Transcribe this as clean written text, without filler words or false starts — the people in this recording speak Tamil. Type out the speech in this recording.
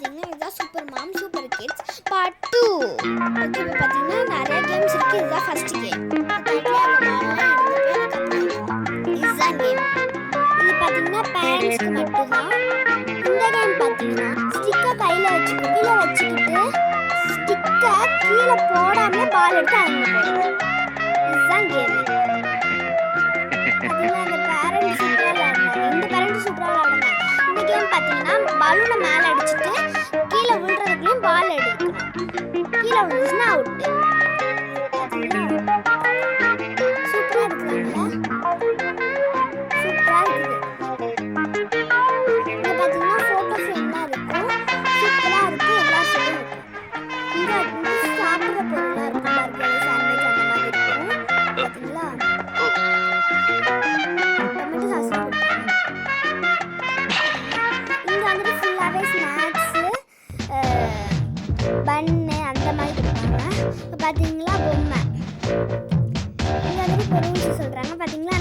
பார்த்தீங்கன்னா இதுதான் super mom super kids part 2. Okay, இப்போ பார்த்தீங்கன்னா நிறைய கேம்ஸ் இருக்குது. இதுதான் ஃபர்ஸ்ட் கேம். இதுதான் கேம். இது பார்த்தீங்கன்னா பேரண்ட்ஸ்க்கு மட்டும்தான். இந்த கேம் பார்த்தீங்கன்னா ஸ்டிக்கை கையில் வச்சுக்கிட்டு ஸ்டிக்கை கீழே போடாமல் பால் எடுத்து அவங்க போடணும். இதுதான் கேம். இந்த பேரண்ட்ஸ் சூப்பராக விளாடுங்க. இந்த கேம் பார்த்தீங்கன்னா பலூனை மேலே அடிச்சுட்டு கீழே விழுறதுக்குள்ளேயும் பால் எடுக்கணும். கீழே விழுந்துச்சுன்னா அவுட்டு. சூப்பராக இருக்குதுங்களா? சூப்பராக இருக்குது. இங்கே பார்த்தீங்கன்னா ஃபோட்டோ ஃப்ரேம்லாம் இருக்கும். சூப்பராக இருக்குது. எல்லா சைடும் இருக்கும். இங்கே சாப்பிட்ற பொருளாக இருக்கும். பர்கர் சாண்ட்விச் அந்த மாதிரி இருக்கும். பார்த்தீங்களா? டொமேட்டோ சாஸ் பன்னு அந்த மாதிரி கொடுப்பாங்க. இப்போ பார்த்தீங்களா பொம்மை. இங்கே வந்துட்டு இப்போ ரூல்ஸ் சொல்கிறாங்க. பார்த்தீங்களா